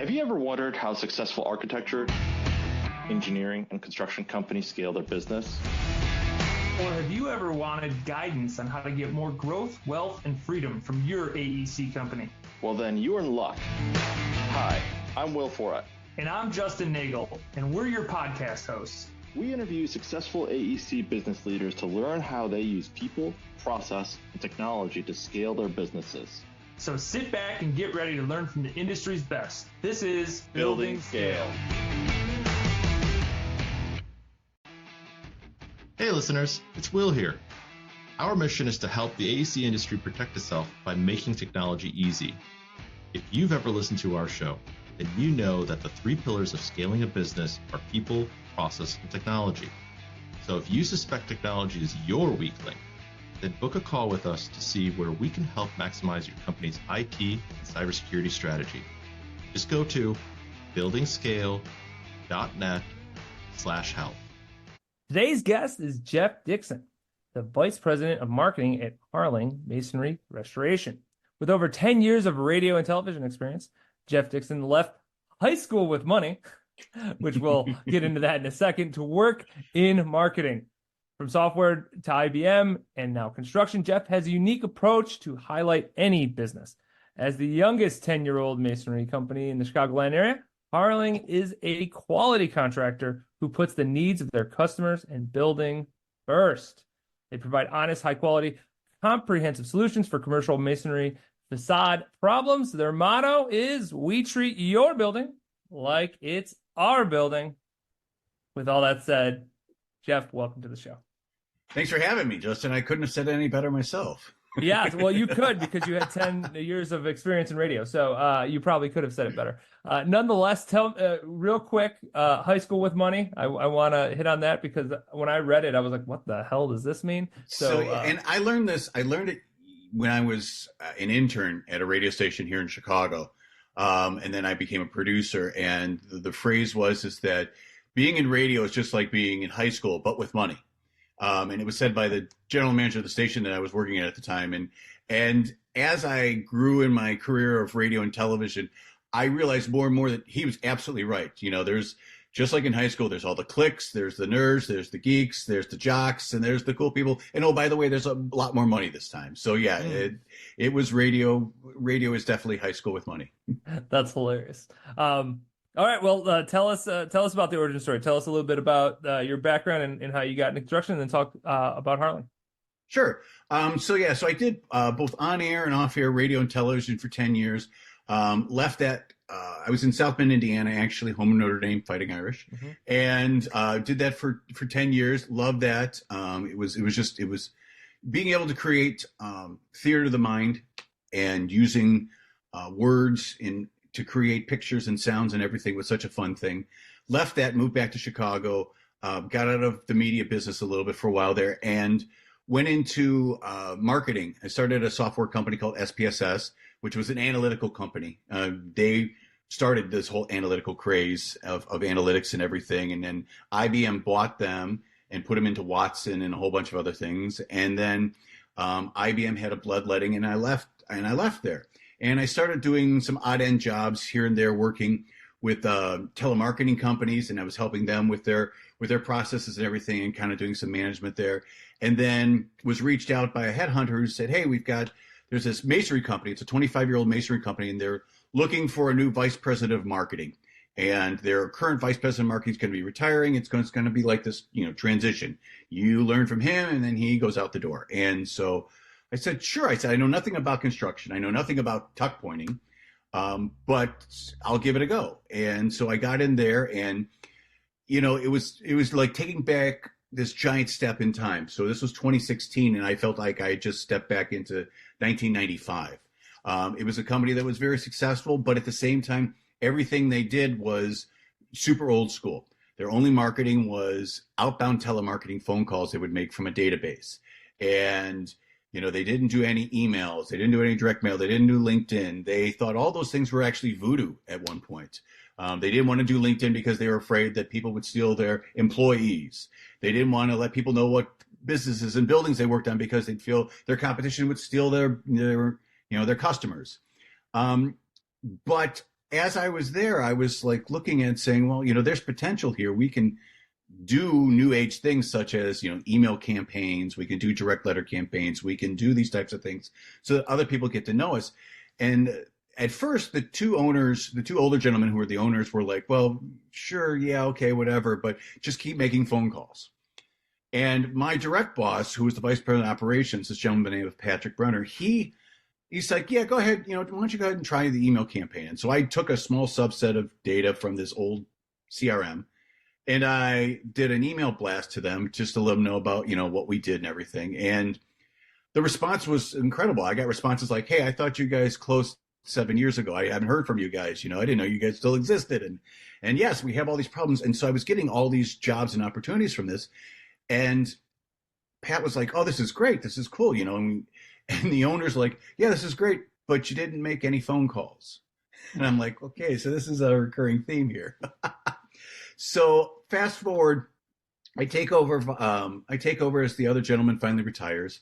Have you ever wondered how successful architecture, engineering, and construction companies scale their business? Or have you ever wanted guidance on how to get more growth, wealth, and freedom from your AEC company? Well, then you are in luck. Hi, I'm Will Forat. And I'm Justin Nagel, and we're your podcast hosts. We interview successful AEC business leaders to learn how they use people, process, and technology to scale their businesses. So sit back and get ready to learn from the industry's best. This is Building Scale. Hey listeners, it's Will here. Our mission is to help the AEC industry protect itself by making technology easy. If you've ever listened to our show, then you know that the three pillars of scaling a business are people, process, and technology. So if you suspect technology is your weak link, then book a call with us to see where we can help maximize your company's IT and cybersecurity strategy. Just go to buildingscale.net/help. Today's guest is Jeff Dickson, the Vice President of Marketing at Harling Masonry Restoration. With over 10 years of radio and television experience, Jeff Dickson left high school with money, which we'll get into that in a second, to work in marketing. From software to IBM and now construction, Jeff has a unique approach to highlight any business. As the youngest 10-year-old masonry company in the Chicagoland area, Harling is a quality contractor who puts the needs of their customers and building first. They provide honest, high-quality, comprehensive solutions for commercial masonry facade problems. Their motto is, "We treat your building like it's our building." With all that said, Jeff, welcome to the show. Thanks for having me, Justin. I couldn't have said it any better myself. Yeah, well, you could because you had 10 years of experience in radio, so you probably could have said it better. Nonetheless, tell real quick, high school with money. I want to hit on that because when I read it, I was like, what the hell does this mean? And I learned it when I was an intern at a radio station here in Chicago, and then I became a producer. And the phrase is that being in radio is just like being in high school, but with money. And it was said by the general manager of the station that I was working at the time. And as I grew in my career of radio and television, I realized more and more that he was absolutely right. You know, there's just like in high school, there's all the cliques, there's the nerds, there's the geeks, there's the jocks, and there's the cool people. And oh, by the way, there's a lot more money this time. So yeah, it was radio. Radio is definitely high school with money. That's hilarious. All right, well, tell us about the origin story. Tell us a little bit about your background and how you got into construction, and then talk about Harling. Sure. So I did both on-air and off-air radio and television for 10 years. Left that. I was in South Bend, Indiana, actually, home of Notre Dame, Fighting Irish, and did that for 10 years. Loved that. It was being able to create theater of the mind and using words to create pictures and sounds and everything was such a fun thing. Left that, moved back to Chicago, got out of the media business a little bit for a while there, and went into marketing. I started a software company called SPSS, which was an analytical company. They started this whole analytical craze of analytics and everything, and then IBM bought them and put them into Watson and a whole bunch of other things. And then IBM had a bloodletting, and I left there. And I started doing some odd end jobs here and there, working with telemarketing companies, and I was helping them with their processes and everything, and kind of doing some management there. And then was reached out by a headhunter who said, "Hey, there's this masonry company. It's a 25-year-old masonry company, and they're looking for a new vice president of marketing. And their current vice president of marketing is going to be retiring. It's going to be like this, transition. You learn from him, and then he goes out the door." And so I said, sure. I said, I know nothing about construction. I know nothing about tuck pointing, but I'll give it a go. And so I got in there, and, it was like taking back this giant step in time. So this was 2016, and I felt like I just stepped back into 1995. It was a company that was very successful, but at the same time, everything they did was super old school. Their only marketing was outbound telemarketing phone calls they would make from a database. And they didn't do any emails. They didn't do any direct mail. They didn't do LinkedIn. They thought all those things were actually voodoo at one point. They didn't want to do LinkedIn because they were afraid that people would steal their employees. They didn't want to let people know what businesses and buildings they worked on because they'd feel their competition would steal their customers. But as I was there, I was like looking and saying, well, there's potential here. We can do new age things such as, email campaigns. We can do direct letter campaigns. We can do these types of things so that other people get to know us. And at first, the two older gentlemen who were the owners were like, well, sure, yeah, okay, whatever, but just keep making phone calls. And my direct boss, who was the vice president of operations, this gentleman by the name of Patrick Brenner, he's like, yeah, go ahead, why don't you go ahead and try the email campaign? And so I took a small subset of data from this old CRM, and I did an email blast to them just to let them know about, what we did and everything. And the response was incredible. I got responses like, hey, I thought you guys closed 7 years ago. I haven't heard from you guys. I didn't know you guys still existed. And yes, we have all these problems. And so I was getting all these jobs and opportunities from this. And Pat was like, oh, this is great. This is cool. And the owner's like, yeah, this is great, but you didn't make any phone calls. And I'm like, okay, so this is a recurring theme here. So fast forward, I take over as the other gentleman finally retires.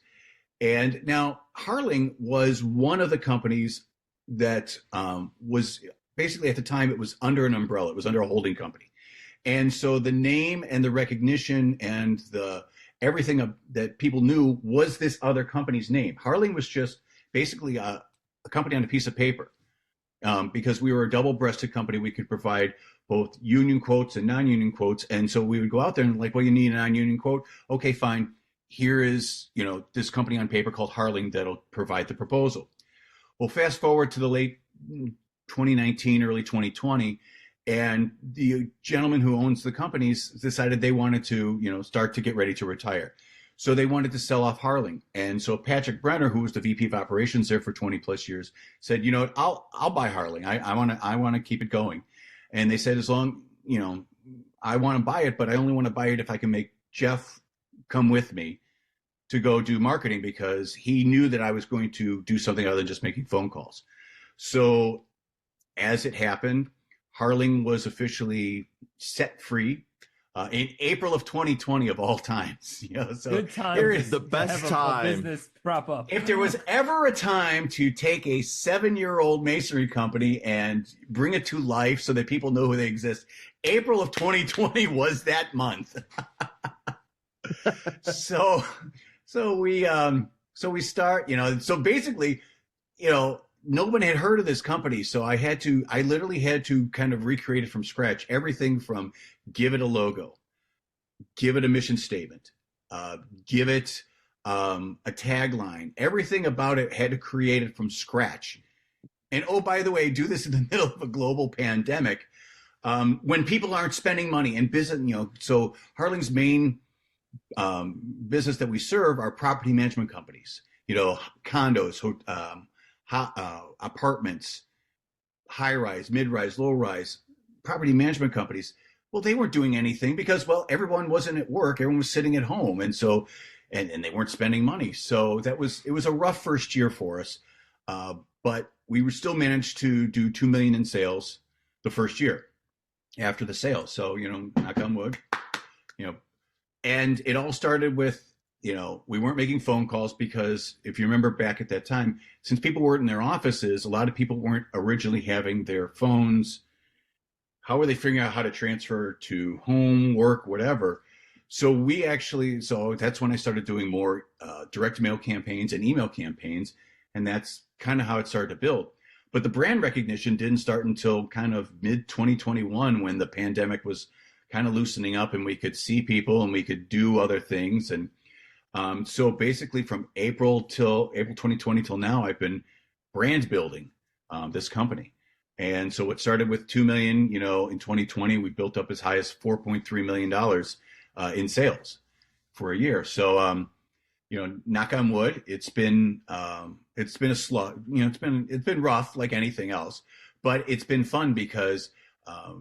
And now Harling was one of the companies that was basically, at the time, it was under an umbrella. It was under a holding company. And so the name and the recognition and the everything that people knew was this other company's name. Harling was just basically a company on a piece of paper. Because we were a double-breasted company, we could provide both union quotes and non-union quotes. And so we would go out there and like, well, you need a non-union quote. Okay, fine. Here is, this company on paper called Harling that'll provide the proposal. Well, fast forward to the late 2019, early 2020, and the gentleman who owns the companies decided they wanted to, start to get ready to retire. So they wanted to sell off Harling. And so Patrick Brenner, who was the VP of operations there for 20 plus years, said, I'll buy Harling. I want to keep it going. And they said, as long, I want to buy it, but I only want to buy it if I can make Jeff come with me to go do marketing, because he knew that I was going to do something other than just making phone calls. So as it happened, Harling was officially set free in April of 2020 of all times. So good time. Here is the best time. Business prop up. If there was ever a time to take a 7-year-old masonry company and bring it to life so that people know who they exist, April of 2020 was that month. So we start, so basically, no one had heard of this company. So I literally had to kind of recreate it from scratch. Everything from give it a logo, give it a mission statement, give it a tagline, everything about it had to create it from scratch. And oh, by the way, do this in the middle of a global pandemic, when people aren't spending money and business, so Harling's main business that we serve are property management companies, condos, apartments, high-rise, mid-rise, low-rise, property management companies. Well, they weren't doing anything because, well, everyone wasn't at work. Everyone was sitting at home. And so, and they weren't spending money. So it was a rough first year for us. But we were still managed to do $2 million in sales the first year after the sale. So, knock on wood, and it all started with, we weren't making phone calls because if you remember back at that time, since people weren't in their offices, a lot of people weren't originally having their phones. How were they figuring out how to transfer to home, work, whatever? So that's when I started doing more direct mail campaigns and email campaigns. And that's kind of how it started to build. But the brand recognition didn't start until kind of mid 2021, when the pandemic was kind of loosening up and we could see people and we could do other things. And so basically from April 2020 till now, I've been brand building this company. And so it started with $2 million, in 2020, we built up as high as $4.3 million in sales for a year. So, knock on wood, it's been a slug, it's been rough like anything else, but it's been fun because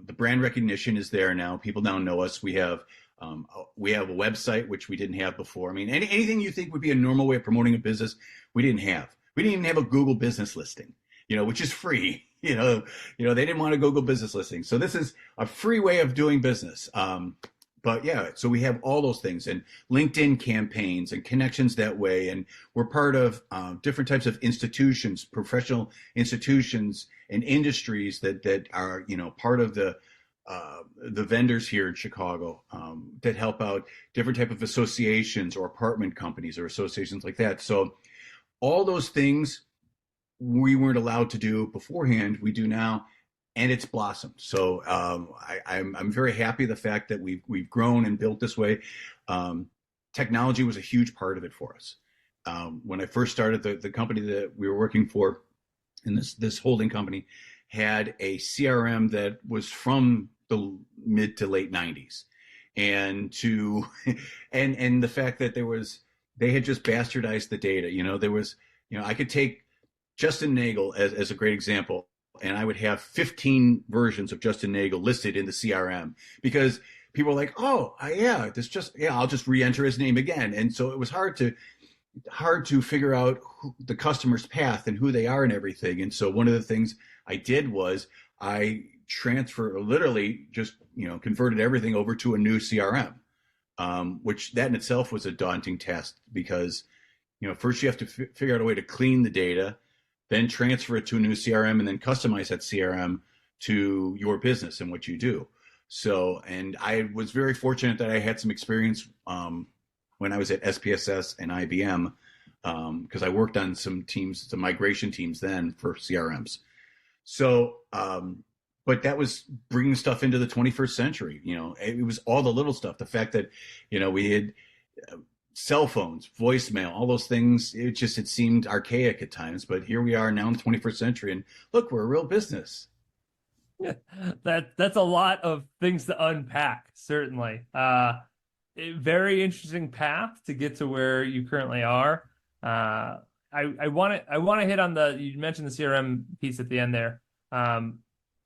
the brand recognition is there now. People now know us. We have a website, which we didn't have before. I mean, anything you think would be a normal way of promoting a business, we didn't have. We didn't even have a Google business listing, which is free. They didn't want a Google business listing. So this is a free way of doing business. But But yeah, so we have all those things and LinkedIn campaigns and connections that way. And we're part of different types of institutions, professional institutions and industries that are, part of the vendors here in Chicago that help out different type of associations or apartment companies or associations like that. So all those things we weren't allowed to do beforehand, we do now. And it's blossomed. So I'm very happy the fact that we've grown and built this way. Technology was a huge part of it for us. When I first started, the company that we were working for, and this holding company, had a CRM that was from the mid to late 90s, and the fact that they had just bastardized the data. I could take Justin Nagel as a great example. And I would have 15 versions of Justin Nagel listed in the CRM because people were like, "Oh, I'll just re-enter his name again." And so it was hard to figure out the customer's path and who they are and everything. And so one of the things I did was I literally just converted everything over to a new CRM, which that in itself was a daunting task because first you have to figure out a way to clean the data, then transfer it to a new CRM, and then customize that CRM to your business and what you do. So, and I was very fortunate that I had some experience when I was at SPSS and IBM, because I worked on some migration teams then for CRMs. So, but that was bringing stuff into the 21st century. It was all the little stuff. The fact that, we had cell phones, voicemail, all those things. It seemed archaic at times, but here we are now in the 21st century, and look, we're a real business. Yeah, that's a lot of things to unpack. Certainly, a very interesting path to get to where you currently are. I want to hit on you mentioned the CRM piece at the end there.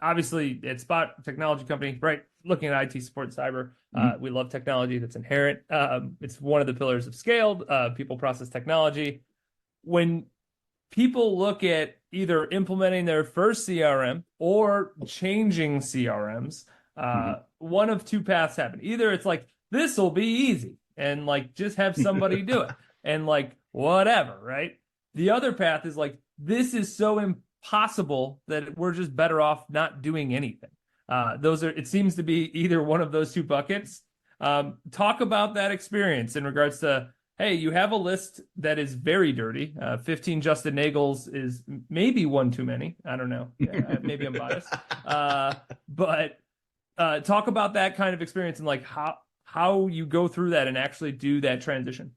Obviously, it's Spot Technology Company, right? Looking at IT support, cyber. We love technology that's inherent. It's one of the pillars of scaled people process technology. When people look at either implementing their first CRM or changing CRMs, one of two paths happen. Either it's like, this will be easy and like just have somebody do it and like whatever, right? The other path is like, this is so impossible that we're just better off not doing anything. It seems to be either one of those two buckets. Talk about that experience in regards to, hey, you have a list that is very dirty. 15 Justin Nagels is maybe one too many. I don't know. Maybe I'm biased. But talk about that kind of experience and like how you go through that and actually do that transition.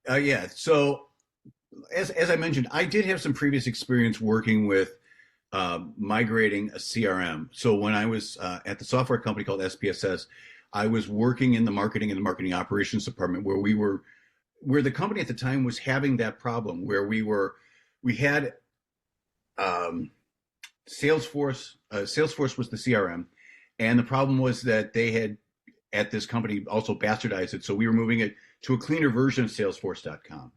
Yeah. So as I mentioned, I did have some previous experience working with migrating a CRM. So when I was at the software company called SPSS, I was working in the marketing and the marketing operations department where the company at the time was having that problem where we had Salesforce. Salesforce was the CRM, and the problem was that they had at this company also bastardized it. So we were moving it to a cleaner version of Salesforce.com.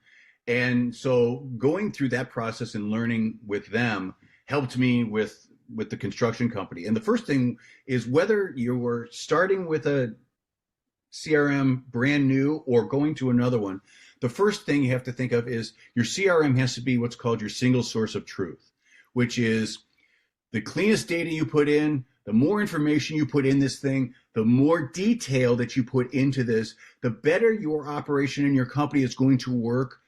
And so going through that process and learning with them helped me with the construction company. And the first thing is whether you were starting with a CRM brand new or going to another one, the first thing you have to think of is your CRM has to be what's called your single source of truth, which is the cleanest data you put in, the more information you put in this thing, the more detail that you put into this, the better your operation and your company is going to work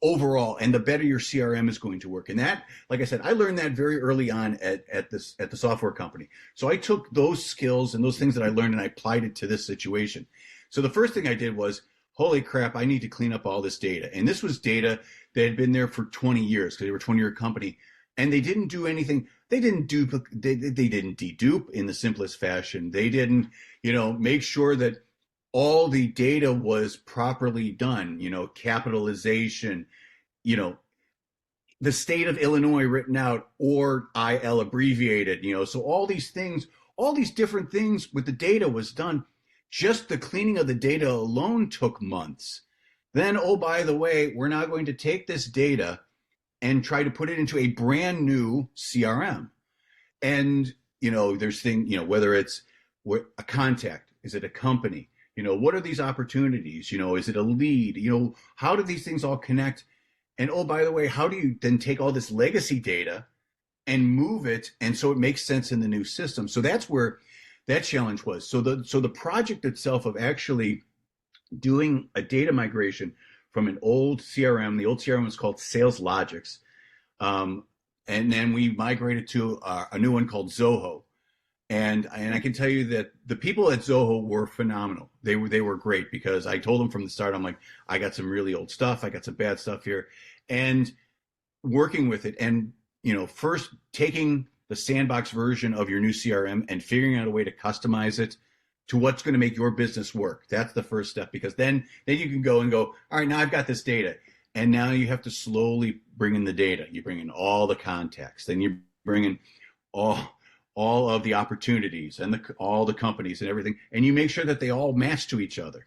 overall, and the better your CRM is going to work. And that, like I said, I learned that very early on at the software company. So I took those skills and those things that I learned and I applied it to this situation. So the first thing I did was, holy crap, I need to clean up all this data. And this was data that had been there for 20 years because they were a 20-year company. And they didn't do anything. They didn't dedupe in the simplest fashion. They didn't, make sure that all the data was properly done, capitalization, the state of Illinois written out or IL abbreviated, so all these things, all these different things with the data was done. Just the cleaning of the data alone took months. Then, oh, by the way, we're now going to take this data and try to put it into a brand new CRM. And, there's whether it's a contact, Is it a company? What are these opportunities? Is it a lead? How do these things all connect? And oh, by the way, how do you then take all this legacy data and move it, and so it makes sense in the new system? So that's where that challenge was. So the project itself of actually doing a data migration from an old CRM, the old CRM was called Sales Logics, and then we migrated to a new one called Zoho. And I can tell you that the people at Zoho were phenomenal. They were great, because I told them from the start, I'm like, I got some really old stuff, I got some bad stuff here, and working with it, and first taking the sandbox version of your new CRM and figuring out a way to customize it to what's going to make your business work. That's the first step, because then you can go, all right, now I've got this data, and now you have to slowly bring in the data. You bring in all the context, then you bring in all of the opportunities and all the companies and everything, and you make sure that they all match to each other.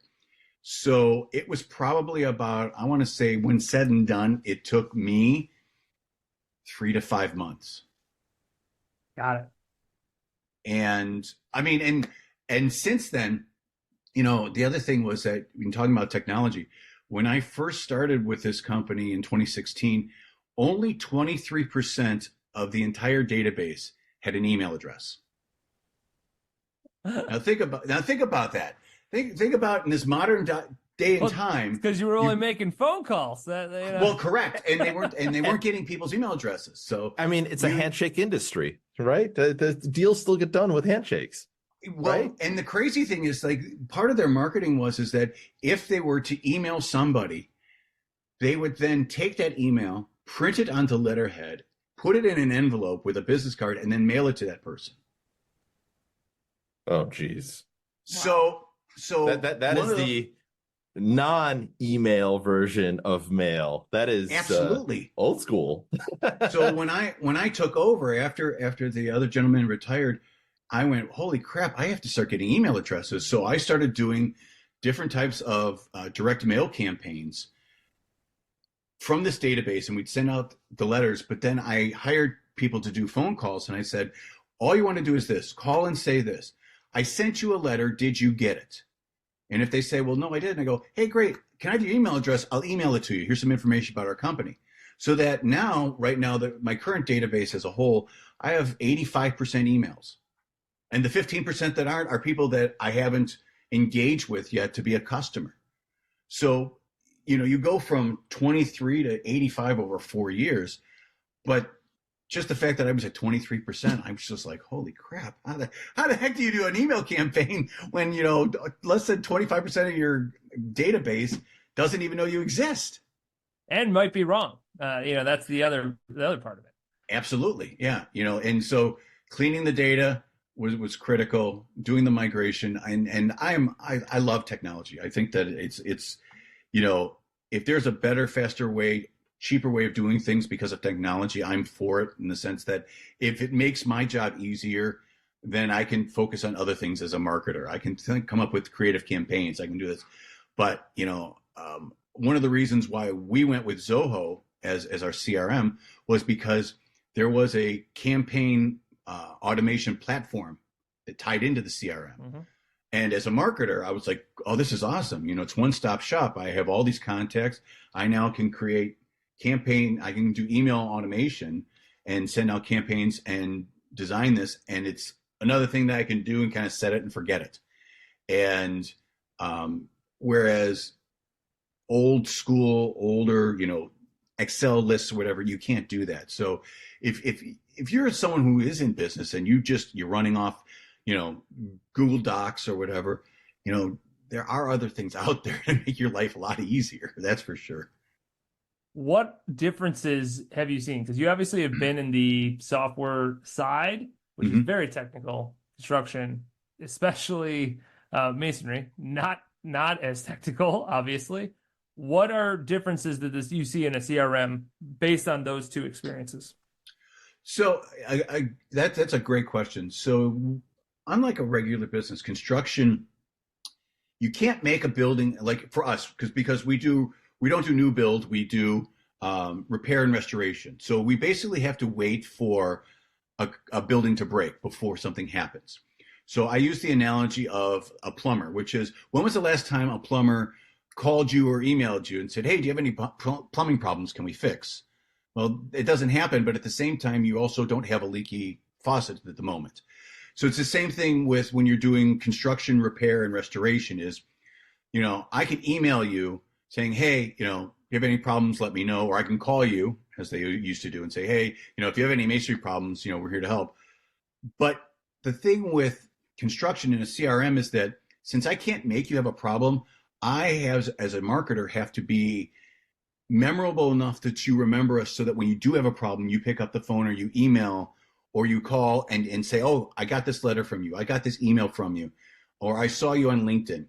So it was probably about, I want to say, when said and done, it took me 3 to 5 months. Got it. And I mean, and since then, the other thing was that, when talking about technology, when I first started with this company in 2016, only 23% of the entire database had an email address. Now think about that. Think about in this modern day and time, because you were only making phone calls. Well, correct, and they weren't getting people's email addresses. So I mean, it's a handshake industry, right? The deals still get done with handshakes. Well, right? And the crazy thing is, like, part of their marketing is that if they were to email somebody, they would then take that email, print it onto letterhead, put it in an envelope with a business card, and then mail it to that person. Oh, geez. So that is the non-email version of mail. That is absolutely old school. So when I took over after the other gentleman retired, I went, holy crap, I have to start getting email addresses. So I started doing different types of direct mail campaigns from this database, and we'd send out the letters, but then I hired people to do phone calls, and I said, all you want to do is this, call and say this: I sent you a letter, did you get it? And if they say, well, no, I didn't, I go, hey, great, can I have your email address? I'll email it to you. Here's some information about our company. So that right now, my current database as a whole, I have 85% emails. And the 15% that aren't are people that I haven't engaged with yet to be a customer. So, you go from 23 to 85 over 4 years, but just the fact that I was at 23%, I was just like, holy crap, how the heck do you do an email campaign when, less than 25% of your database doesn't even know you exist? And might be wrong. That's the other part of it. Absolutely. Yeah. And so cleaning the data was critical, doing the migration. And I love technology. I think that it's if there's a better, faster way, cheaper way of doing things because of technology, I'm for it, in the sense that if it makes my job easier, then I can focus on other things as a marketer. I can come up with creative campaigns. I can do this. But, one of the reasons why we went with Zoho as our CRM was because there was a campaign automation platform that tied into the CRM. Mm-hmm. And as a marketer, I was like, oh, this is awesome. It's one-stop shop. I have all these contacts. I now can create campaign. I can do email automation and send out campaigns and design this. And it's another thing that I can do and kind of set it and forget it. And whereas older, Excel lists or whatever, you can't do that. So if you're someone who is in business and you're running off, Google Docs or whatever, there are other things out there to make your life a lot easier. That's for sure. What differences have you seen? Because you obviously have been in the software side, which is very technical, construction, especially masonry, not as technical, obviously. What are differences that you see in a CRM based on those two experiences? So that's a great question. So unlike a regular business, construction, you can't make a building like for us because we don't do new build, we do repair and restoration. So we basically have to wait for a building to break before something happens. So I use the analogy of a plumber, which is, when was the last time a plumber called you or emailed you and said, hey, do you have any plumbing problems? Can we fix? Well, it doesn't happen, but at the same time, you also don't have a leaky faucet at the moment. So it's the same thing with when you're doing construction, repair, and restoration is, I can email you saying, hey, if you have any problems, let me know. Or I can call you, as they used to do, and say, hey, if you have any masonry problems, we're here to help. But the thing with construction in a CRM is that since I can't make you have a problem, I have, as a marketer, have to be memorable enough that you remember us so that when you do have a problem, you pick up the phone or you email or you call and say, oh, I got this letter from you. I got this email from you. Or I saw you on LinkedIn.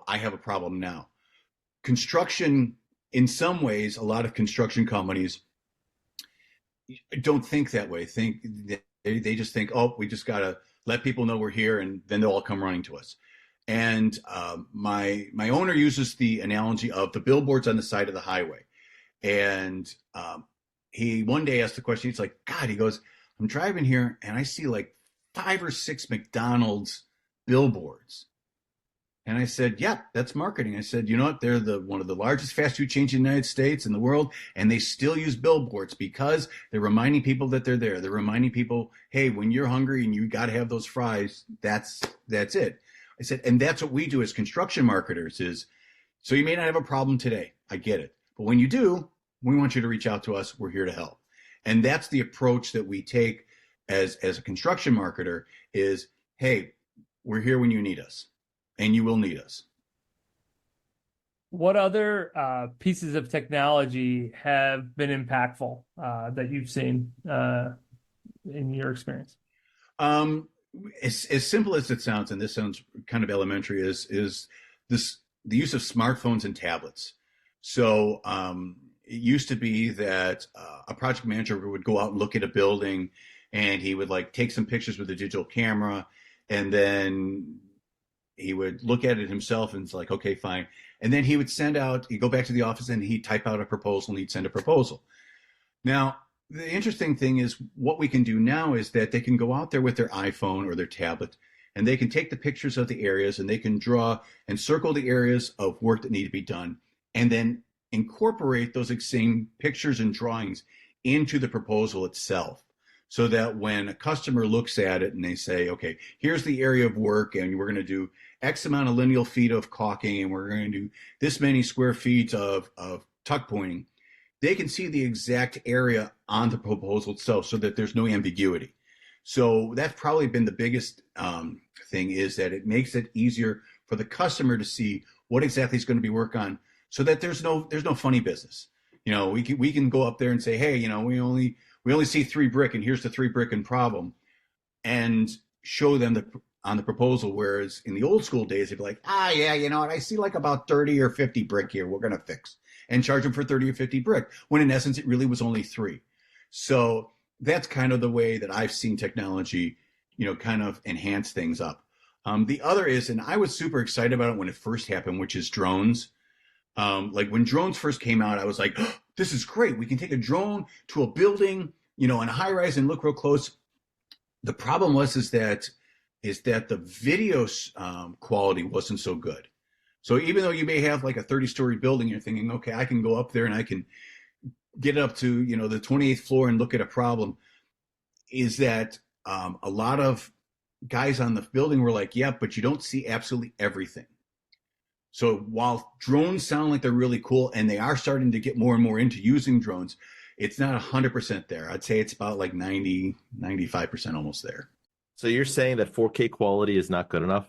I have a problem now. Construction, in some ways, a lot of construction companies don't think that way. They just think, oh, we just got to let people know we're here and then they'll all come running to us. And my owner uses the analogy of the billboards on the side of the highway. And he one day asked the question, he's like, God, he goes, I'm driving here and I see like 5 or 6 McDonald's billboards. And I said, yeah, that's marketing. I said, you know what? They're one of the largest fast food chains in the United States and the world, and they still use billboards because they're reminding people that they're there. They're reminding people, hey, when you're hungry and you got to have those fries, that's it. I said, and that's what we do as construction marketers is, so you may not have a problem today. I get it. But when you do, we want you to reach out to us. We're here to help. And that's the approach that we take as a construction marketer is, hey, we're here when you need us. And you will need us. What other pieces of technology have been impactful that you've seen in your experience? As simple as it sounds, and this sounds kind of elementary, is the use of smartphones and tablets. So it used to be that a project manager would go out and look at a building, and he would take some pictures with a digital camera, and then he would look at it himself and it's like, okay, fine. And then he'd go back to the office and he'd type out a proposal and he'd send a proposal. Now, the interesting thing is what we can do now is that they can go out there with their iPhone or their tablet and they can take the pictures of the areas and they can draw and circle the areas of work that need to be done and then incorporate those same pictures and drawings into the proposal itself. So that when a customer looks at it and they say, okay, here's the area of work and we're going to do X amount of lineal feet of caulking and we're going to do this many square feet of tuck pointing, they can see the exact area on the proposal itself so that there's no ambiguity. So that's probably been the biggest thing is that it makes it easier for the customer to see what exactly is going to be worked on so that there's no funny business. We can go up there and say, hey, we only see 3 brick and here's the 3 brick and problem and show them on the proposal. Whereas in the old school days, they'd be like, yeah, you know what? I see about 30 or 50 brick here. We're going to fix and charge them for 30 or 50 brick when in essence, it really was only 3. So that's kind of the way that I've seen technology, kind of enhance things up. The other is, and I was super excited about it when it first happened, which is drones. When drones first came out, I was like, oh, this is great. We can take a drone to a building, on a high rise and look real close. The problem is that the video quality wasn't so good. So even though you may have a 30-story building, you're thinking, okay, I can go up there and I can get up to, the 28th floor and look at a problem. Is that a lot of guys on the building were like, yeah, but you don't see absolutely everything. So while drones sound like they're really cool and they are starting to get more and more into using drones, it's not 100% there. I'd say it's about 90, 95% almost there. So you're saying that 4K quality is not good enough?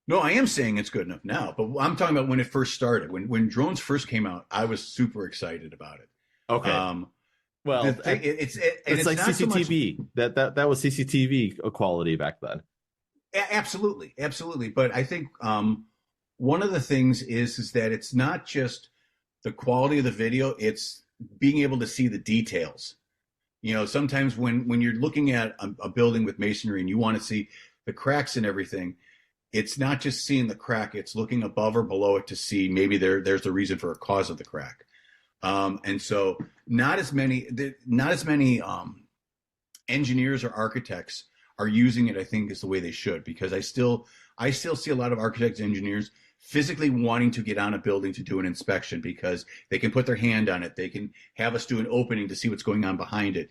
No, I am saying it's good enough now, but I'm talking about when it first started. When drones first came out, I was super excited about it. Okay. It's like CCTV. So that was CCTV quality back then. Absolutely. But I think one of the things is that it's not just the quality of the video, it's being able to see the details. Sometimes when you're looking at a building with masonry and you want to see the cracks and everything, it's not just seeing the crack, it's looking above or below it to see maybe there's the reason for a cause of the crack. And so not as many engineers or architects are using it, I think, is the way they should, because I still see a lot of architects, engineers physically wanting to get on a building to do an inspection because they can put their hand on it. They can have us do an opening to see what's going on behind it.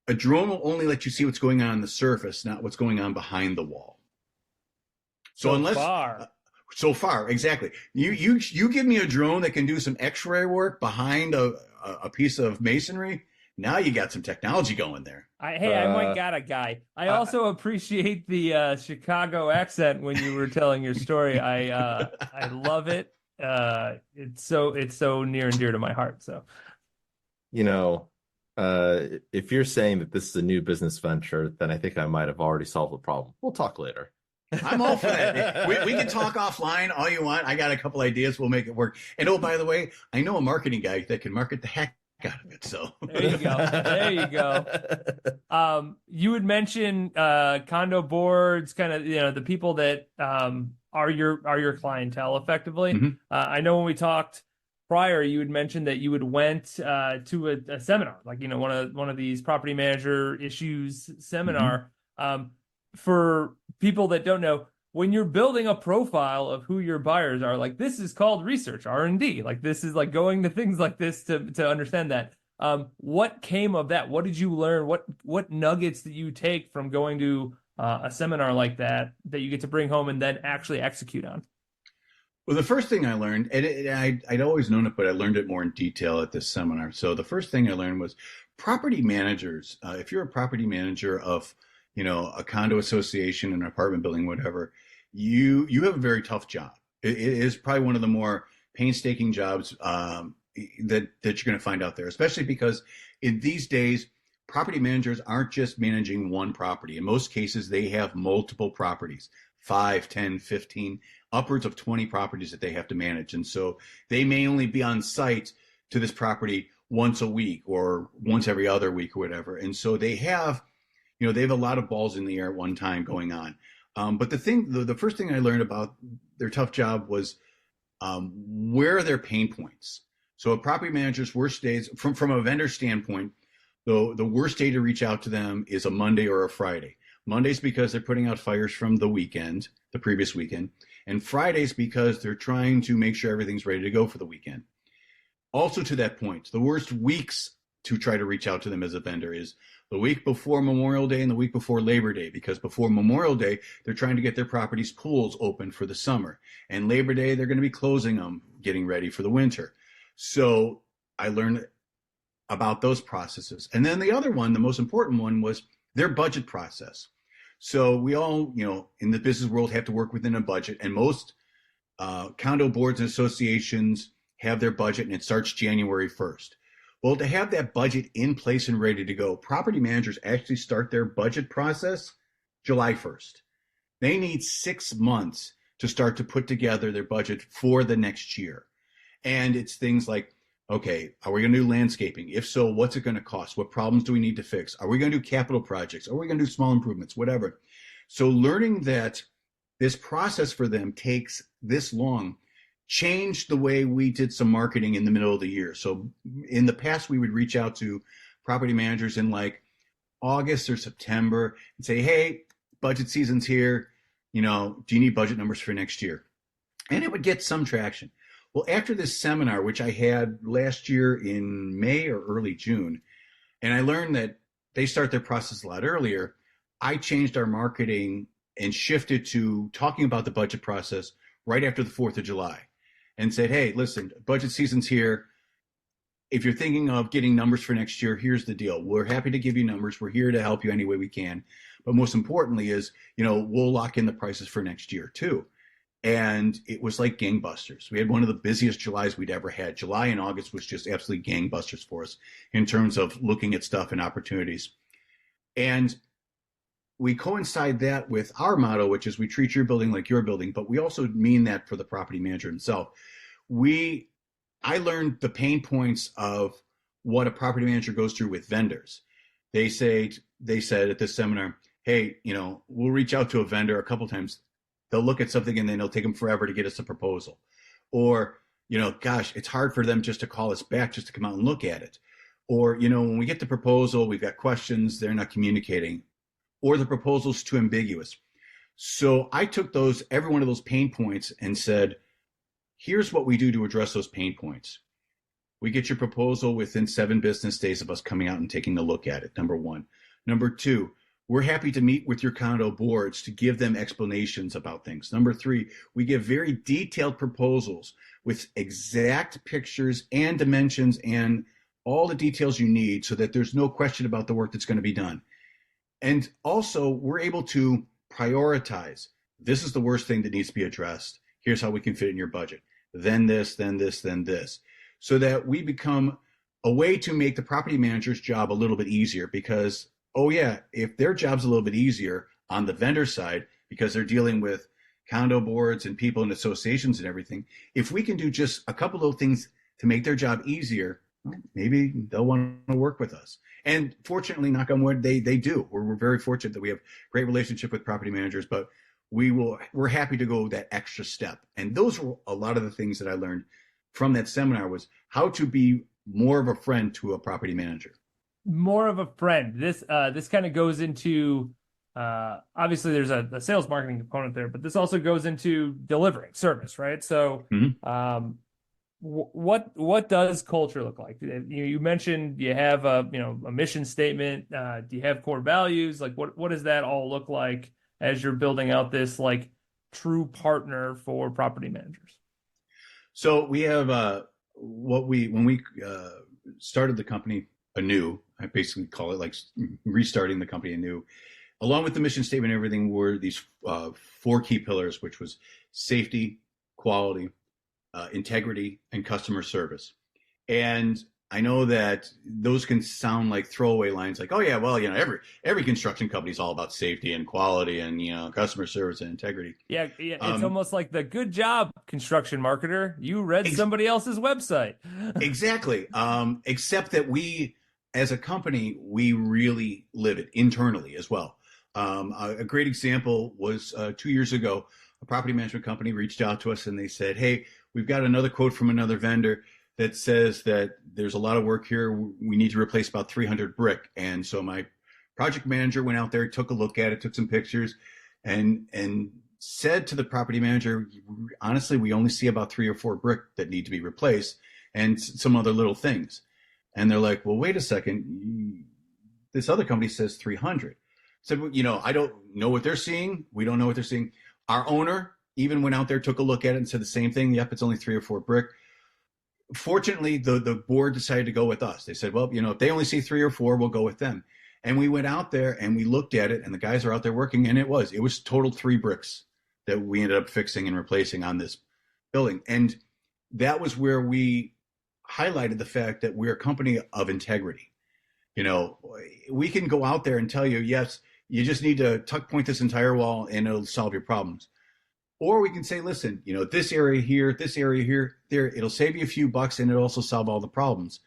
A drone will only let you see what's going on the surface, not what's going on behind the wall. So far, exactly. You give me a drone that can do some X-ray work behind a piece of masonry. Now you got some technology going there. I might got a guy. I also appreciate the Chicago accent when you were telling your story. I love it. It's so near and dear to my heart. So, if you're saying that this is a new business venture, then I think I might have already solved the problem. We'll talk later. I'm all for that. We can talk offline all you want. I got a couple ideas. We'll make it work. And oh, by the way, I know a marketing guy that can market the heck out of it. So there you go. You would mention Condo Boards, kind of the people that are your clientele effectively. Mm-hmm. I know when we talked prior, you had mentioned that you had went to a seminar, like one of these property manager issues seminar. Mm-hmm. For people that don't know, when you're building a profile of who your buyers are, like this is called research, R&D. Like this is like going to things like this to understand that. What came of that? What did you learn? What nuggets did you take from going to a seminar like that you get to bring home and then actually execute on? Well, the first thing I learned, and I'd always known it, but I learned it more in detail at this seminar. So the first thing I learned was property managers. If you're a property manager of a condo association, an apartment building, whatever, you have a very tough job. It is probably one of the more painstaking jobs that you're going to find out there, especially because in these days, property managers aren't just managing one property. In most cases, they have multiple properties, 5, 10, 15, upwards of 20 properties that they have to manage. And so they may only be on site to this property once a week or once every other week or whatever. And so they have a lot of balls in the air at one time going on. But the first thing I learned about their tough job was where are their pain points? So a property manager's worst days, from a vendor standpoint, the worst day to reach out to them is a Monday or a Friday. Mondays because they're putting out fires from the previous weekend, and Fridays because they're trying to make sure everything's ready to go for the weekend. Also to that point, the worst weeks to try to reach out to them as a vendor is the week before Memorial Day and the week before Labor Day, because before Memorial Day, they're trying to get their properties' pools open for the summer. And Labor Day, they're going to be closing them, getting ready for the winter. So I learned about those processes. And then the other one, the most important one, was their budget process. So we all, in the business world have to work within a budget. And most condo boards and associations have their budget, and it starts January 1st. Well, to have that budget in place and ready to go, property managers actually start their budget process July 1st. They need 6 months to start to put together their budget for the next year. And it's things like, okay, are we going to do landscaping? If so, what's it going to cost? What problems do we need to fix? Are we going to do capital projects? Are we going to do small improvements? Whatever. So learning that this process for them takes this long changed the way we did some marketing in the middle of the year. So in the past, we would reach out to property managers in like August or September and say, hey, budget season's here. Do you need budget numbers for next year? And it would get some traction. Well, after this seminar, which I had last year in May or early June, and I learned that they start their process a lot earlier, I changed our marketing and shifted to talking about the budget process right after the 4th of July. And said, hey, listen, budget season's here. If you're thinking of getting numbers for next year, here's the deal. We're happy to give you numbers. We're here to help you any way we can. But most importantly is, we'll lock in the prices for next year too. And it was like gangbusters. We had one of the busiest Julys we'd ever had. July and August was just absolutely gangbusters for us in terms of looking at stuff and opportunities. And we coincide that with our motto, which is we treat your building like your building, but we also mean that for the property manager himself. I learned the pain points of what a property manager goes through with vendors. They said at this seminar, hey, we'll reach out to a vendor a couple times. They'll look at something and then it'll take them forever to get us a proposal. Or, gosh, it's hard for them just to call us back just to come out and look at it. Or, when we get the proposal, we've got questions, they're not communicating. or the proposal's too ambiguous. So I took every one of those pain points and said, here's what we do to address those pain points. We get your proposal within 7 business days of us coming out and taking a look at it, number one. Number two, we're happy to meet with your condo boards to give them explanations about things. Number three, we give very detailed proposals with exact pictures and dimensions and all the details you need so that there's no question about the work that's going to be done. And also, we're able to prioritize. This is the worst thing that needs to be addressed. Here's how we can fit in your budget. Then this, then this, then this. So that we become a way to make the property manager's job a little bit easier because, if their job's a little bit easier on the vendor side because they're dealing with condo boards and people and associations and everything, if we can do just a couple of things to make their job easier, well, maybe they'll want to work with us. And fortunately, knock on wood, they do. We're very fortunate that we have great relationship with property managers, but we're happy to go that extra step. And those were a lot of the things that I learned from that seminar was how to be more of a friend to a property manager. More of a friend. This kind of goes into obviously there's a sales marketing component there, but this also goes into delivering service, right? So what does culture look like? You mentioned you have a mission statement. Do you have core values? Like what does that all look like as you're building out this like true partner for property managers? So we have when we started the company anew, I basically call it like restarting the company anew. Along with the mission statement and everything were these 4 key pillars, which was safety, quality, integrity, and customer service. And I know that those can sound like throwaway lines like, oh yeah, well, every construction company is all about safety and quality and, customer service and integrity. Yeah. It's almost like the good job, construction marketer. You read somebody else's website. Exactly. Except that we, as a company, we really live it internally as well. A great example was 2 years ago, a property management company reached out to us and they said, hey, we've got another quote from another vendor that says that there's a lot of work here. We need to replace about 300 brick. And so my project manager went out there, took a look at it, took some pictures and said to the property manager, honestly, we only see about 3 or 4 brick that need to be replaced and some other little things. And they're like, well, wait a second. This other company says 300. Said, I don't know what they're seeing. We don't know what they're seeing. Our owner even went out there, took a look at it and said the same thing. Yep, it's only 3 or 4 brick. Fortunately, the board decided to go with us. They said, well, if they only see 3 or 4, we'll go with them. And we went out there and we looked at it and the guys are out there working and it was total 3 bricks that we ended up fixing and replacing on this building. And that was where we highlighted the fact that we're a company of integrity. We can go out there and tell you, yes, you just need to tuck point this entire wall and it'll solve your problems. Or we can say, listen, this area here, there, it'll save you a few bucks and it'll also solve all the problems.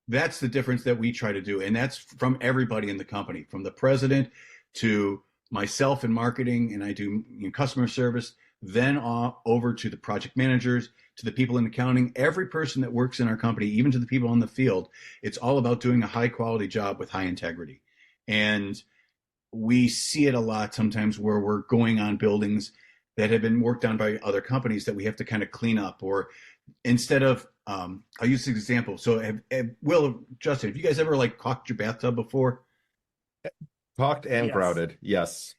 That's the difference that we try to do. And that's from everybody in the company, from the president to myself in marketing, and I do customer service, then over to the project managers, to the people in accounting, every person that works in our company, even to the people on the field. It's all about doing a high quality job with high integrity. And we see it a lot sometimes where we're going on buildings that have been worked on by other companies that we have to kind of clean up, or instead of, I'll use this example. So Justin, have you guys ever caulked your bathtub before? Caulked and Yes. grouted. Yes.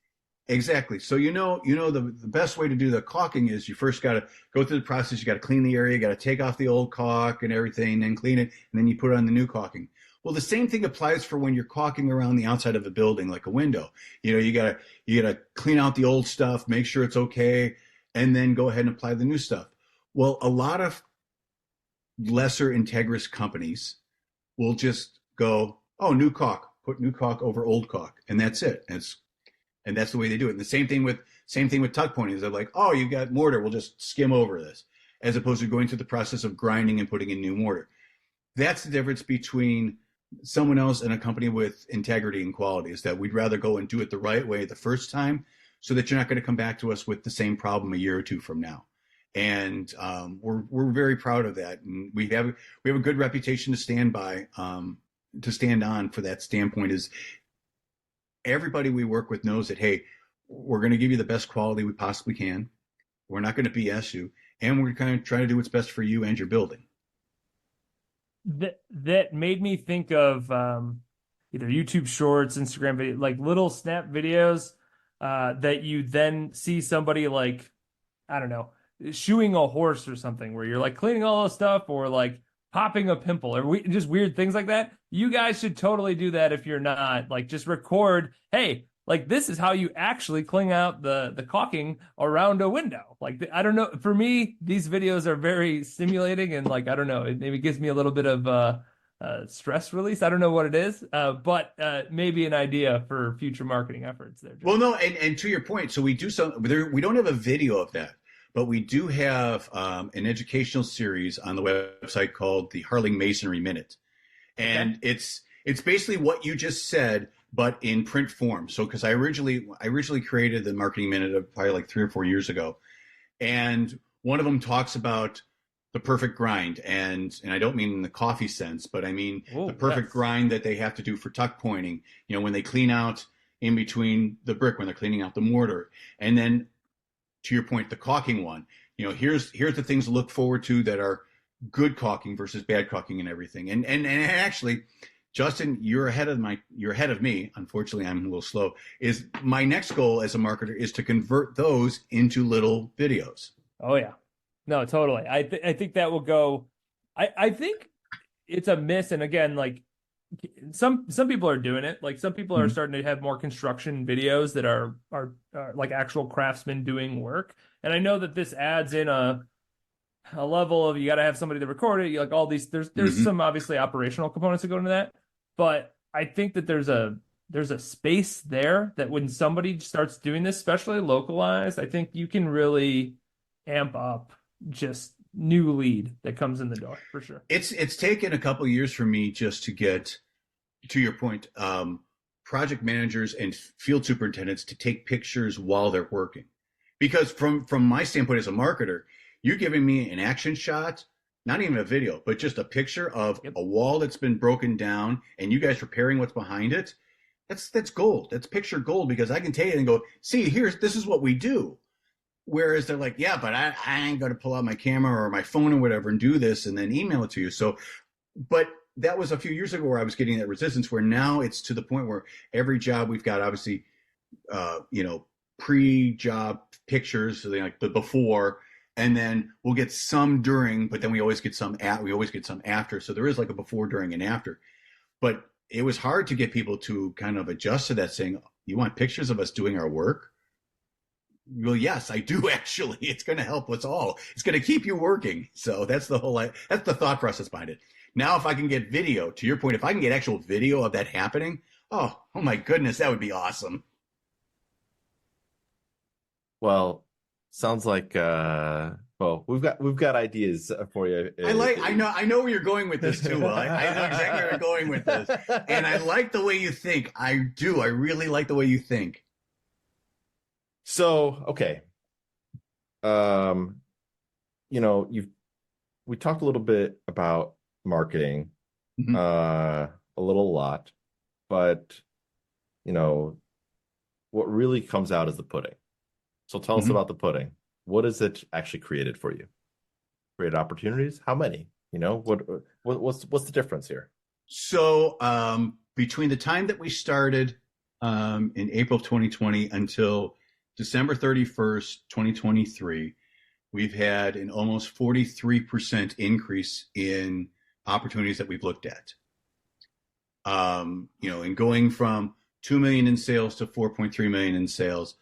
Exactly. So the best way to do the caulking is you first got to go through the process. You got to clean the area, you got to take off the old caulk and everything, then clean it, and then you put on the new caulking. Well, the same thing applies for when you're caulking around the outside of a building, like a window. You gotta clean out the old stuff, make sure it's okay, and then go ahead and apply the new stuff. Well, a lot of lesser integrous companies will just go, oh, new caulk, put new caulk over old caulk, and that's it. And that's the way they do it. And the same thing with tuck pointing. They're like, oh, you got mortar, we'll just skim over this, as opposed to going through the process of grinding and putting in new mortar. That's the difference between someone else and a company with integrity and quality, is that we'd rather go and do it the right way the first time so that you're not going to come back to us with the same problem a year or two from now. And we're very proud of that. And we have a good reputation to stand by, to stand on for that standpoint. Is everybody we work with knows that, hey, we're going to give you the best quality we possibly can. We're not going to BS you, and we're kind of trying to do what's best for you and your building. That made me think of either YouTube Shorts, Instagram video, like little snap videos that you then see somebody like, I don't know, shoeing a horse or something, where you're like cleaning all this stuff, or like popping a pimple, or just weird things like that. You guys should totally do that if you're not. Like, just record, hey, like, this is how you actually clean out the caulking around a window. Like, I don't know. For me, these videos are very stimulating, and like, I don't know, it maybe gives me a little bit of stress release. I don't know what it is, but maybe an idea for future marketing efforts there. Well, no, and to your point, so we we don't have a video of that, but we do have an educational series on the website called the Harling Masonry Minute. And it's basically what you just said, but in print form. So, because I originally created the Marketing Minute probably like 3 or 4 years ago, and one of them talks about the perfect grind, and I don't mean in the coffee sense, but I mean the perfect grind that they have to do for tuck pointing. You know, when they clean out in between the brick, when they're cleaning out the mortar, and then to your point, the caulking one. You know, here's the things to look forward to that are good caulking versus bad caulking and everything. And actually, Justin, you're ahead of me. Unfortunately, I'm a little slow. Is my next goal as a marketer is to convert those into little videos. Oh yeah, no, totally. I think that will go. I think it's a miss. And again, like some people are doing it. Like some people are starting to have more construction videos that are like actual craftsmen doing work. And I know that this adds in a level of, you got to have somebody to record it. You like all these, there's some obviously operational components that go into that, but I think that there's a space there that when somebody starts doing this, especially localized, I think you can really amp up just new lead that comes in the door for sure. It's taken a couple of years for me just to get, to your point, project managers and field superintendents to take pictures while they're working. Because from my standpoint as a marketer, you're giving me an action shot, not even a video, but just a picture of a wall that's been broken down, and you guys repairing what's behind it. That's gold. That's picture gold, because I can take it and go, see, this is what we do. Whereas they're like, yeah, but I ain't going to pull out my camera or my phone or whatever and do this and then email it to you. So, but that was a few years ago where I was getting that resistance, where now it's to the point where every job we've got, obviously, pre-job pictures, so like the before, and then we'll get some during, but then we always get some after. So there is like a before, during, and after. But it was hard to get people to kind of adjust to that, saying, you want pictures of us doing our work? Well, yes, I do, actually. It's going to help us all. It's going to keep you working. So that's the thought process behind it. Now, if I can get video, to your point, if I can get actual video of that happening, oh my goodness, that would be awesome. Well, sounds like we've got ideas for you. I know where you're going with this too. Will. I know exactly where you're going with this, and I like the way you think. I do. I really like the way you think. So, okay. We talked a little bit about marketing, a lot, but what really comes out is the pudding. So tell us about the pudding. What is it actually created for you? Created opportunities? How many? What's the difference here? So between the time that we started in April of 2020 until December 31st, 2023, we've had an almost 43% increase in opportunities that we've looked at. And going from 2 million in sales to 4.3 million in sales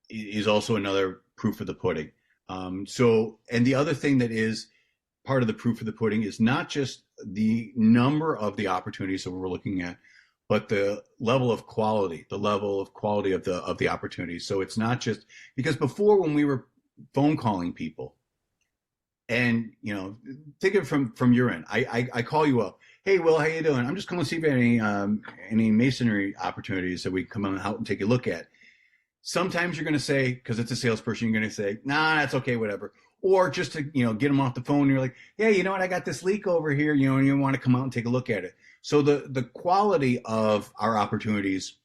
is also another proof of the pudding. And the other thing that is part of the proof of the pudding is not just the number of the opportunities that we're looking at, but the level of quality of the opportunities. So it's not just, because before, when we were phone calling people, and think of it from your end, I call you up, hey Will, how you doing? I'm just calling to see if you have any masonry opportunities that we come out and take a look at. Sometimes you're going to say, because it's a salesperson, you're going to say, nah, that's okay, whatever. or just to, get them off the phone. And you're like, yeah, you know what? I got this leak over here, and you want to come out and take a look at it. So the quality of our opportunities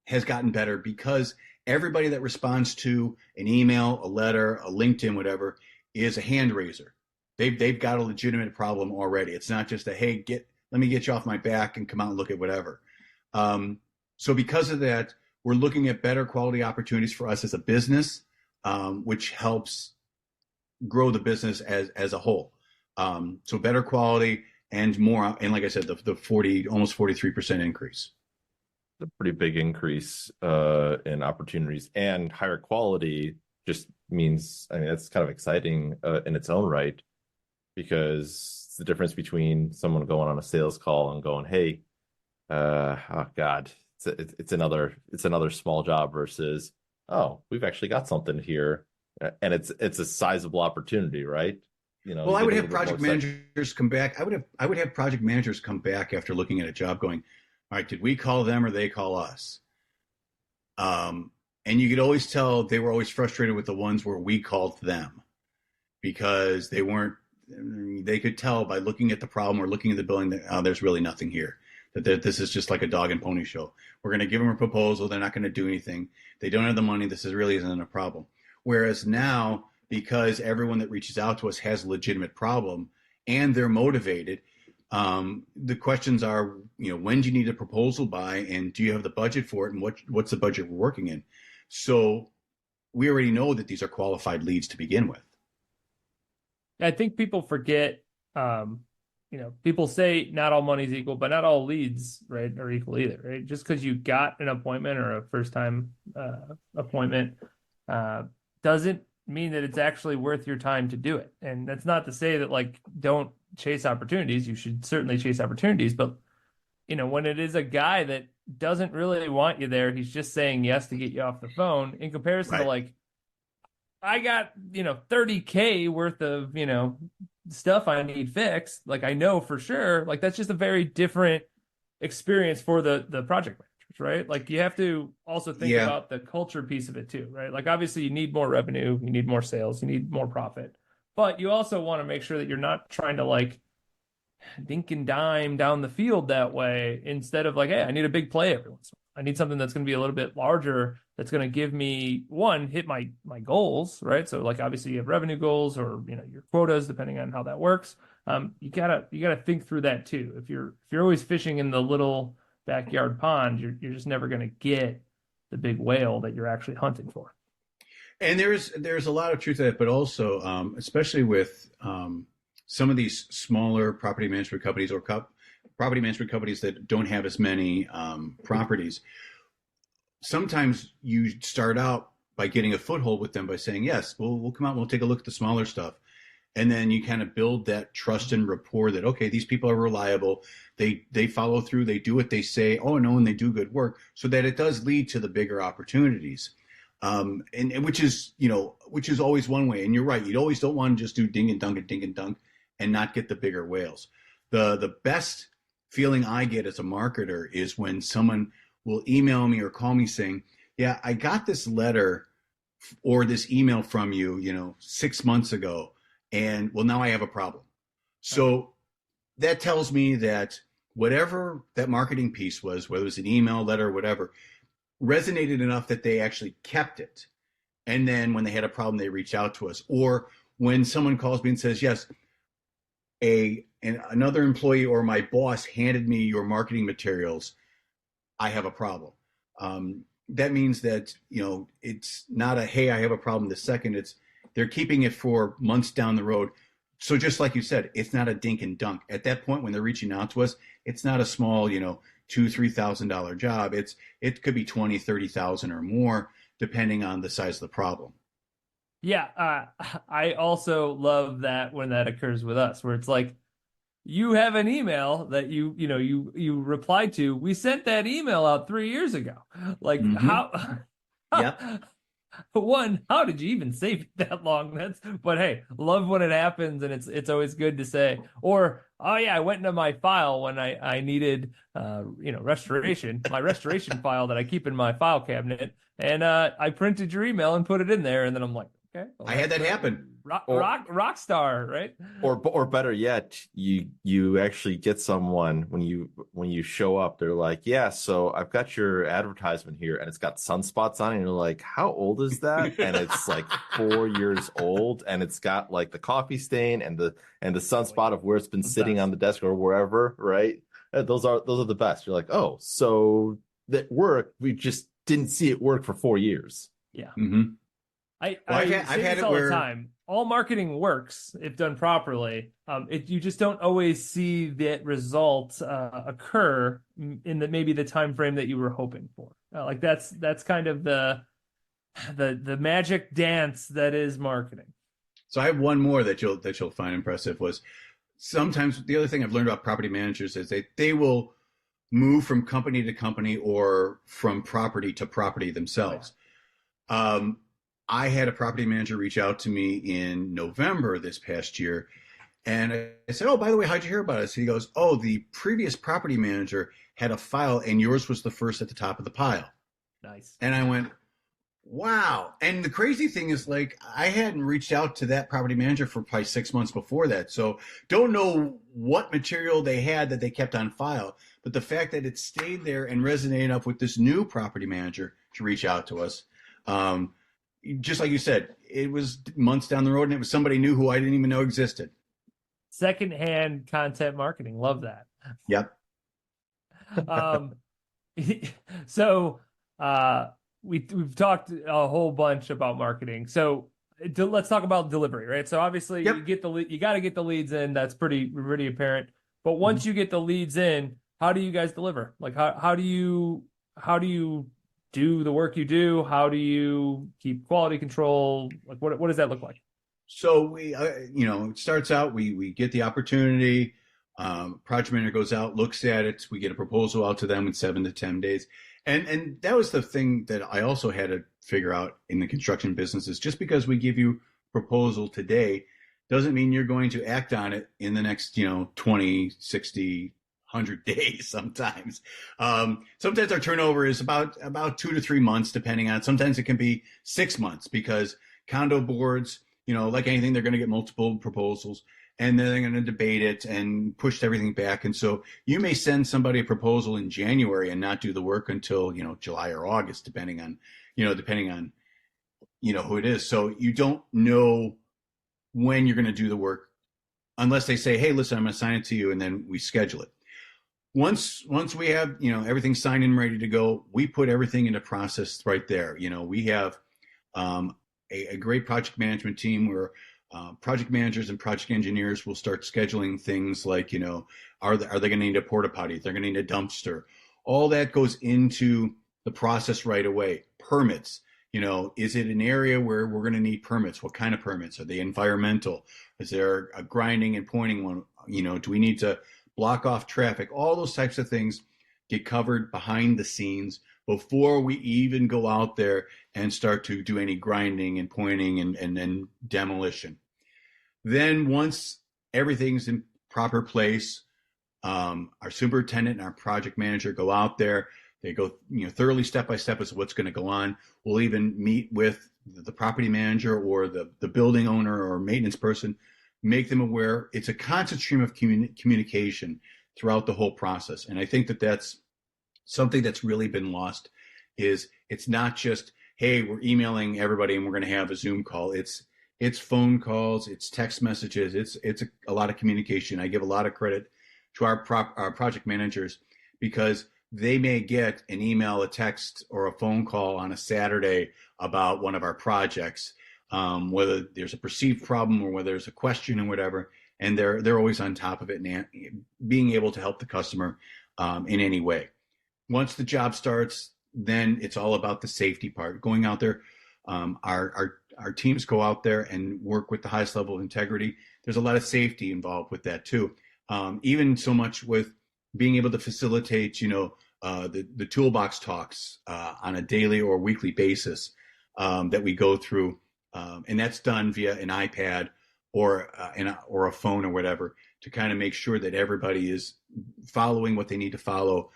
has gotten better because everybody that responds to an email, a letter, a LinkedIn, whatever, is a hand raiser. They've got a legitimate problem already. It's not just a, hey, let me get you off my back and come out and look at whatever. So because of that, we're looking at better quality opportunities for us as a business, which helps grow the business as a whole. So better quality and more, and like I said, the almost 43% increase. A pretty big increase in opportunities, and higher quality just means, that's kind of exciting in its own right, because it's the difference between someone going on a sales call and going, hey, oh God, it's another small job versus, oh, we've actually got something here, and it's a sizable opportunity, right? Well, I would have project managers come back. I would have project managers come back after looking at a job going, all right, did we call them or they call us? And you could always tell they were always frustrated with the ones where we called them, because they could tell by looking at the problem or looking at the building that there's really nothing here, that this is just like a dog and pony show. We're going to give them a proposal. They're not going to do anything. They don't have the money. This really isn't a problem. Whereas now, because everyone that reaches out to us has a legitimate problem and they're motivated, the questions are, when do you need a proposal by, and do you have the budget for it, and what's the budget we're working in? So we already know that these are qualified leads to begin with. I think people forget, people say not all money's equal, but not all leads, right, are equal either, right? Just because you got an appointment or a first time appointment doesn't mean that it's actually worth your time to do it. And that's not to say that, like, don't chase opportunities. You should certainly chase opportunities, but when it is a guy that doesn't really want you there, he's just saying yes to get you off the phone, in comparison to, like, I got, $30K worth of, stuff I need fixed. Like, I know for sure, like, that's just a very different experience for the project managers, right? Like, you have to also think about the culture piece of it too, right? Like, obviously you need more revenue, you need more sales, you need more profit, but you also want to make sure that you're not trying to, like, dink and dime down the field that way, instead of like, hey, I need a big play every once in a while. I need something that's going to be a little bit larger, that's going to give me, hit my goals, right? So, like, obviously you have revenue goals or, your quotas, depending on how that works. You gotta think through that too. If you're always fishing in the little backyard pond, you're just never going to get the big whale that you're actually hunting for. And there's a lot of truth to that, but also, especially with some of these smaller property management companies or property management companies that don't have as many properties, sometimes you start out by getting a foothold with them by saying, yes, we'll come out and we'll take a look at the smaller stuff. And then you kind of build that trust and rapport that, okay, these people are reliable. They follow through. They do what they say. Oh, no, and they do good work, so that it does lead to the bigger opportunities. And which is always one way. And you're right. You always don't want to just do ding and dunk and not get the bigger whales. The best feeling I get as a marketer is when someone will email me or call me saying, yeah, I got this letter or this email from you, 6 months ago, and well, now I have a problem. So that tells me that whatever that marketing piece was, whether it was an email, letter, whatever, resonated enough that they actually kept it. And then when they had a problem, they reach out to us. Or when someone calls me and says, yes, another employee or my boss handed me your marketing materials, I have a problem. That means that, it's not a, hey, I have a problem this second. It's they're keeping it for months down the road. So just like you said, it's not a dink and dunk. At that point, when they're reaching out to us, it's not a small, $2,000-$3,000 job. It could be $20,000, $30,000 or more, depending on the size of the problem. Yeah, I also love that when that occurs with us, where it's like, you have an email that you replied to. We sent that email out 3 years ago. Like, how? Yep. One, how did you even save it that long? But hey, love when it happens, and it's always good to say. Or, oh yeah, I went into my file when I needed restoration, my restoration file that I keep in my file cabinet, and I printed your email and put it in there, and then I'm like, okay, well, I had that happen. rock star, right? Or better yet, you actually get someone when you show up, they're like, yeah, so I've got your advertisement here and it's got sunspots on it, and you're like, how old is that? And it's like 4 years old, and it's got like the coffee stain and the sunspot of where it's been sitting on the desk or wherever, right? Those are the best. You're like, oh, so that worked. We just didn't see it work for 4 years. Yeah. Mm-hmm. I've had this it all where the time. All marketing works if done properly. You just don't always see that result occur in maybe the time frame that you were hoping for. Like that's kind of the magic dance that is marketing. So I have one more that you'll find impressive. Was sometimes the other thing I've learned about property managers is they will move from company to company or from property to property themselves. Oh, yeah. I had a property manager reach out to me in November this past year, and I said, oh, by the way, how'd you hear about us? He goes, oh, the previous property manager had a file and yours was the first at the top of the pile. Nice. And I went, wow. And the crazy thing is, like, I hadn't reached out to that property manager for probably 6 months before that. So don't know what material they had that they kept on file, but the fact that it stayed there and resonated enough with this new property manager to reach out to us, just like you said, it was months down the road and it was somebody new who I didn't even know existed. Secondhand content marketing. Love that. Yep. So we've talked a whole bunch about marketing. So let's talk about delivery, right? So obviously you got to get the leads in. That's pretty apparent. But once you get the leads in, how do you guys deliver? Like how do you do the work you do? How do you keep quality control? Like what does that look like? So we, it starts out, we get the opportunity, project manager goes out, looks at it. We get a proposal out to them in 7 to 10 days. And that was the thing that I also had to figure out in the construction business is just because we give you proposal today doesn't mean you're going to act on it in the next, 20, 60, 100 days sometimes. Sometimes our turnover is about 2 to 3 months, depending on it. Sometimes it can be 6 months because Condo Boards, like anything, they're going to get multiple proposals and then they're going to debate it and push everything back. And so you may send somebody a proposal in January and not do the work until, July or August, depending on who it is. So you don't know when you're going to do the work unless they say, hey, listen, I'm going to assign it to you. And then we schedule it. Once we have, everything signed and ready to go, we put everything into process right there. We have a great project management team where project managers and project engineers will start scheduling things like, are they going to need a porta potty? They're going to need a dumpster. All that goes into the process right away. Permits, is it an area where we're going to need permits? What kind of permits? Are they environmental? Is there a grinding and pointing one? Do we need to block off traffic? All those types of things get covered behind the scenes before we even go out there and start to do any grinding and pointing and demolition. Then once everything's in proper place, our superintendent and our project manager go out there. They go, thoroughly step by step as to what's going to go on. We'll even meet with the property manager or the building owner or maintenance person, make them aware. It's a constant stream of communication throughout the whole process. And I think that that's something that's really been lost is it's not just, hey, we're emailing everybody and we're going to have a Zoom call. It's phone calls, it's text messages, it's a lot of communication. I give a lot of credit to our project managers because they may get an email, a text, or a phone call on a Saturday about one of our projects, whether there's a perceived problem or whether there's a question or whatever, and they're always on top of it and being able to help the customer in any way. Once the job starts, then it's all about the safety part. Going out there, our teams go out there and work with the highest level of integrity. There's a lot of safety involved with that too. Even so much with being able to facilitate, the toolbox talks on a daily or weekly basis that we go through, and that's done via an iPad or a phone or whatever to kind of make sure that everybody is following what they need to follow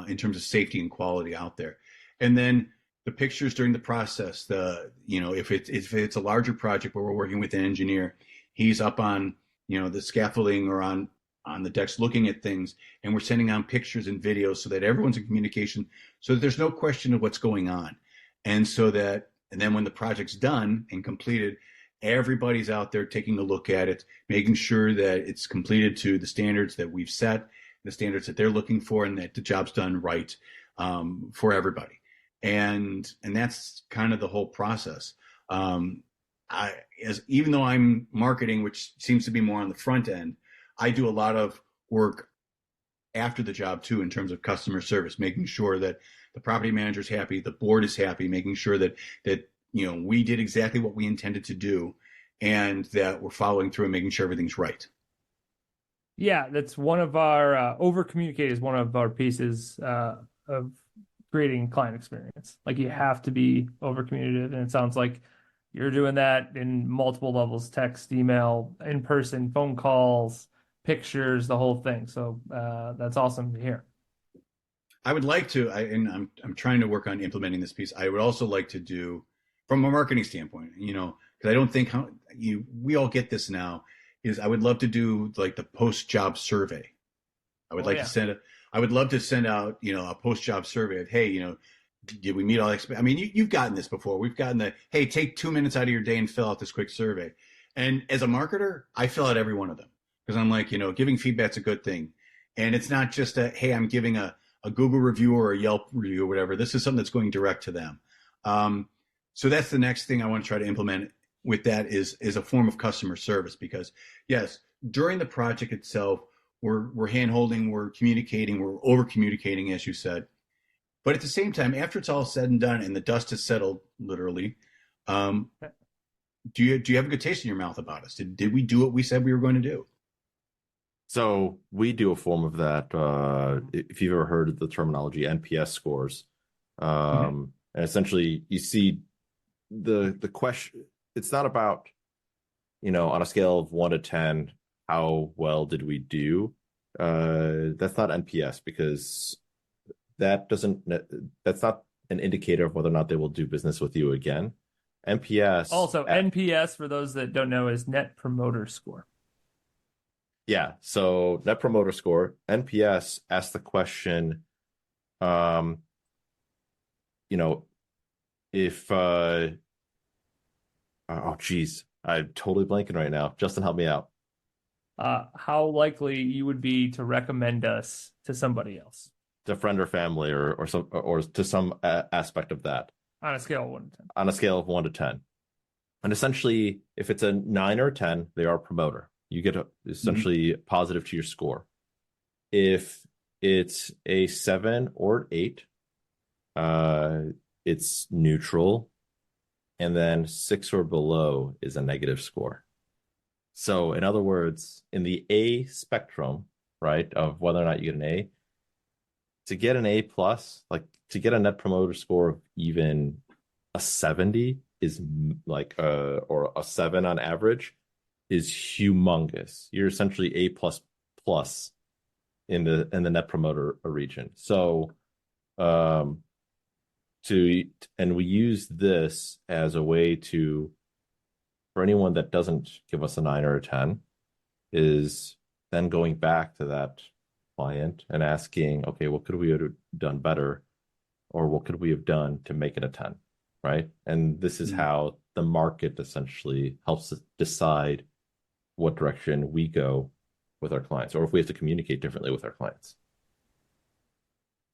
in terms of safety and quality out there. And then the pictures during the process, if it's a larger project where we're working with an engineer, he's up on, the scaffolding or on the decks looking at things, and we're sending out pictures and videos so that everyone's in communication, so that there's no question of what's going on. And then when the project's done and completed, everybody's out there taking a look at it, making sure that it's completed to the standards that we've set, the standards that they're looking for, and that the job's done right for everybody. And that's kind of the whole process. Even though I'm marketing, which seems to be more on the front end, I do a lot of work after the job too, in terms of customer service, making sure that the property manager's happy, the board is happy, making sure that we did exactly what we intended to do, and that we're following through and making sure everything's right. Yeah, that's one of our over communicate is one of our pieces of creating client experience. Like, you have to be over communicative, and it sounds like you're doing that in multiple levels: text, email, in person, phone calls, pictures, the whole thing. So that's awesome to hear. I would like to, and I'm trying to work on implementing this piece. I would also like to do, from a marketing standpoint, because I don't think we all get this now, is I would love to do like the post-job survey. I would I would love to send out, a post-job survey of, hey, did we meet all you've gotten this before. We've gotten the, hey, take 2 minutes out of your day and fill out this quick survey. And as a marketer, I fill out every one of them, because I'm like, giving feedback's a good thing. And it's not just hey, I'm giving a Google review or a Yelp review or whatever. This is something that's going direct to them. So that's the next thing I want to try to implement with that is a form of customer service, because yes, during the project itself, we're hand-holding, we're communicating, we're over-communicating, as you said. But at the same time, after it's all said and done and the dust has settled, literally, do you have a good taste in your mouth about us? Did we do what we said we were going to do? So we do a form of that. If you've ever heard of the terminology NPS scores, and essentially you see the question. It's not about, on a scale of 1 to 10, how well did we do? That's not NPS, because that's not an indicator of whether or not they will do business with you again. NPS. Also, NPS, for those that don't know, is Net Promoter Score. Yeah. So Net Promoter Score, NPS, asks the question, if, oh, geez, I'm totally blanking right now. Justin, help me out. How likely you would be to recommend us to somebody else, to friend or family, or to some aspect of that, on a scale of 1 to 10. On a scale of 1 to 10, and essentially, if it's a 9 or a 10, they are a promoter. You get essentially positive to your score. If it's a 7 or 8, it's neutral, and then 6 or below is a negative score. So, in other words, in the A spectrum, right, of whether or not you get an A, to get an A plus, like to get a Net Promoter Score of even a 70 is like or a 7 on average is humongous. You're essentially A plus plus in the Net Promoter region. So, and we use this as a way to, for anyone that doesn't give us a 9 or a 10, is then going back to that client and asking, okay, what could we have done better? Or what could we have done to make it a 10, right? And this is how the market essentially helps us decide what direction we go with our clients, or if we have to communicate differently with our clients.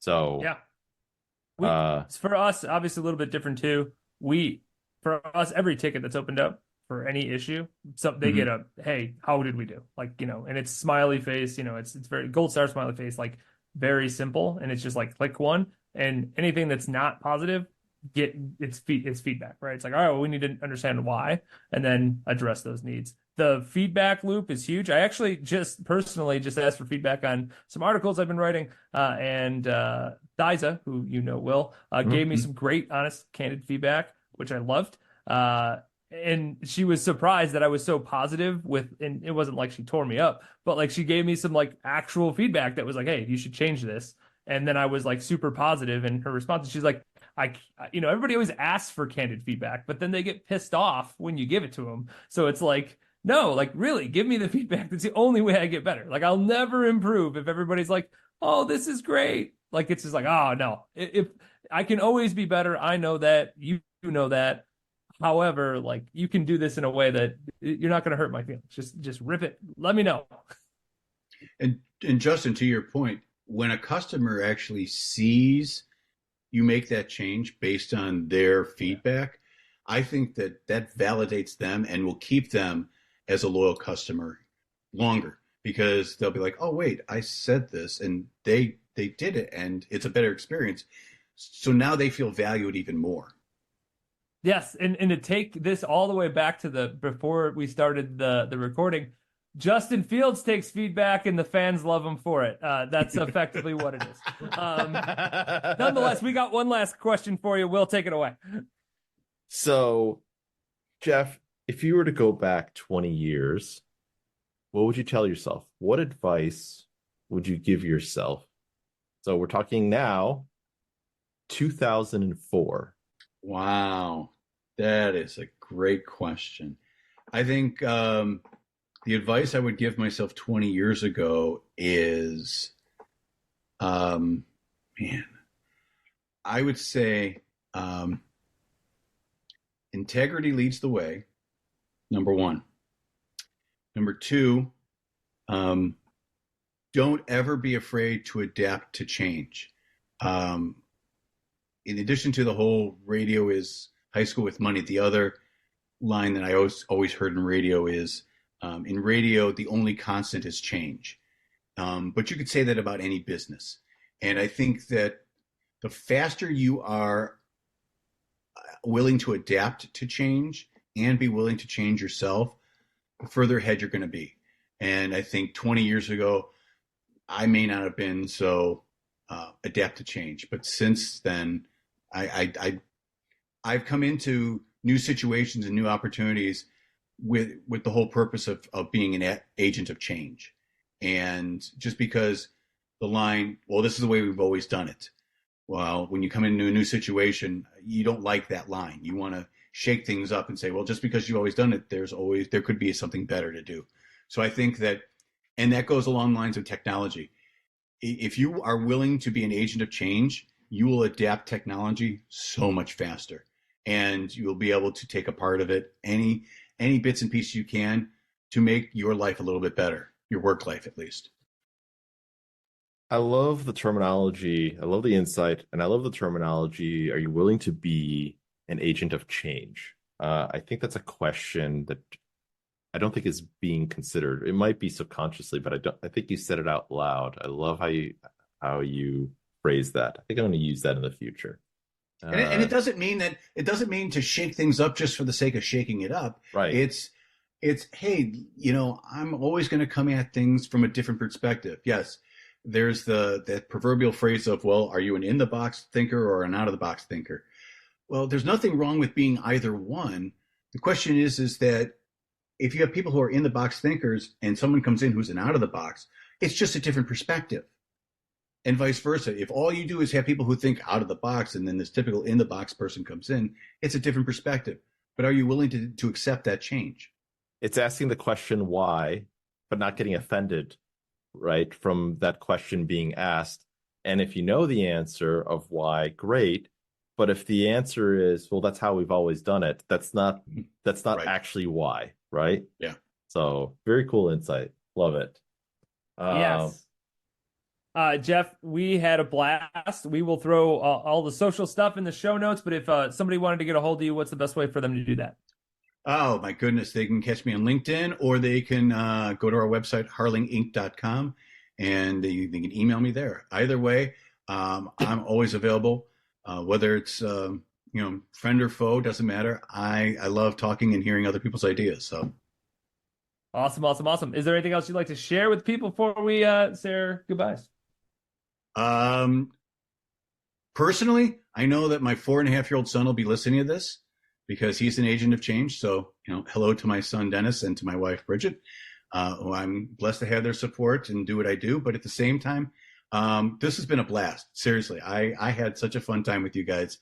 So, yeah. For us, obviously a little bit different too. For us, every ticket that's opened up for any issue, so they get a, hey, how did we do? Like, and it's smiley face, it's very gold star smiley face, like very simple. And it's just like click one, and anything that's not positive, it's feedback, right? It's like, all right, well, we need to understand why, and then address those needs. The feedback loop is huge. I actually personally asked for feedback on some articles I've been writing, and Diza, who Will, gave me some great, honest, candid feedback, which I loved. And she was surprised that I was so positive and it wasn't like she tore me up, but like she gave me some like actual feedback that was like, hey, you should change this. And then I was like super positive in her response. She's like, everybody always asks for candid feedback, but then they get pissed off when you give it to them. So it's like, no, like really give me the feedback. That's the only way I get better. Like I'll never improve if everybody's like, oh, this is great. Like, it's just like, oh no, if I can always be better. I know that, you know that. However, like you can do this in a way that you're not going to hurt my feelings. Just rip it. Let me know. And Justin, to your point, when a customer actually sees you make that change based on their feedback, I think that validates them and will keep them as a loyal customer longer, because they'll be like, oh, wait, I said this and they did it and it's a better experience. So now they feel valued even more. Yes. And to take this all the way back to before we started the recording, Justin Fields takes feedback and the fans love him for it. That's effectively what it is. Nonetheless, we got one last question for you. We'll take it away. So, Jeff, if you were to go back 20 years, what would you tell yourself? What advice would you give yourself? So we're talking now, 2004. Wow. That is a great question. I think the advice I would give myself 20 years ago is, I would say integrity leads the way, number one. Number two, don't ever be afraid to adapt to change. In addition to the whole radio is high school with money, the other line that I always heard in radio is, in radio, the only constant is change. But you could say that about any business. And I think that the faster you are willing to adapt to change and be willing to change yourself, the further ahead you're going to be. And I think 20 years ago, I may not have been so adapt to change. But since then, I've come into new situations and new opportunities with the whole purpose of being an agent of change. And just because the line, well, this is the way we've always done it. Well, when you come into a new situation, you don't like that line. You want to shake things up and say, well, just because you've always done it, there could be something better to do. So I think that, and that goes along lines of technology. If you are willing to be an agent of change, you will adapt technology so much faster, and you will be able to take a part of it, any bits and pieces you can, to make your life a little bit better, your work life at least. I love the terminology. I love the insight, and I love the terminology. Are you willing to be an agent of change? I think that's a question that I don't think is being considered. It might be subconsciously, but I think you said it out loud. I love how you phrase that. I think I'm going to use that in the future. And it doesn't mean to shake things up just for the sake of shaking it up. Right. It's hey, I'm always going to come at things from a different perspective. Yes, there's that proverbial phrase of, well, are you an in the box thinker or an out of the box thinker? Well, there's nothing wrong with being either one. The question is that if you have people who are in the box thinkers and someone comes in who's an out of the box, it's just a different perspective. And vice versa. If all you do is have people who think out of the box and then this typical in the box person comes in, it's a different perspective. But are you willing to accept that change? It's asking the question why, but not getting offended, right, from that question being asked. And if you know the answer of why, great. But if the answer is, well, that's how we've always done it, that's not right. Actually why, right? Yeah. So very cool insight. Love it. Yes. Jeff, we had a blast. We will throw all the social stuff in the show notes, but if somebody wanted to get a hold of you, what's the best way for them to do that? Oh, my goodness. They can catch me on LinkedIn, or they can go to our website, harlinginc.com, and they can email me there. Either way, I'm always available, whether it's friend or foe, doesn't matter. I love talking and hearing other people's ideas. So awesome. Is there anything else you'd like to share with people before we say our goodbyes? Personally, I know that my 4.5-year-old son will be listening to this because he's an agent of change. So, hello to my son, Dennis, and to my wife, Bridget, who I'm blessed to have their support and do what I do. But at the same time, This has been a blast. Seriously, I had such a fun time with you guys.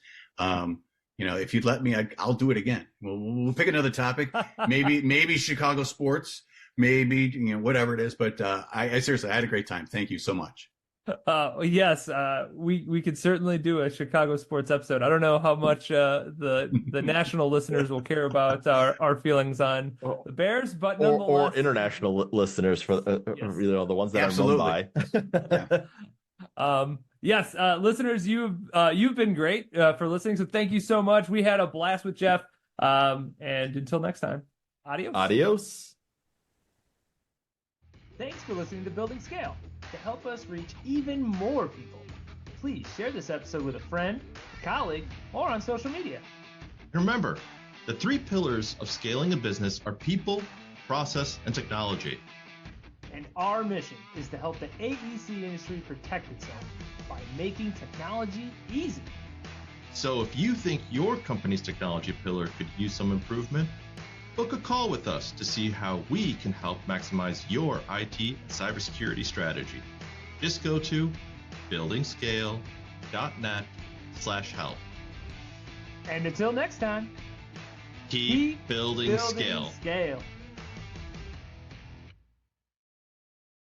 If you'd let me, I'll do it again. We'll pick another topic. Maybe Chicago sports, maybe, whatever it is. But I seriously, I had a great time. Thank you so much. Yes, we could certainly do a Chicago sports episode. I don't know how much the national listeners will care about our feelings on the Bears, but nonetheless, or international listeners for yes. The ones that Absolutely. are known by. Yes, listeners, you've been great for listening. So thank you so much. We had a blast with Jeff. And until next time, adios. Adios. Thanks for listening to Building Scale. To help us reach even more people, please share this episode with a friend, a colleague, or on social media. Remember, the 3 pillars of scaling a business are people, process, and technology. And our mission is to help the AEC industry protect itself by making technology easy. So if you think your company's technology pillar could use some improvement, book a call with us to see how we can help maximize your IT and cybersecurity strategy. Just go to buildingscale.net/help. And until next time, Keep building scale. Scale.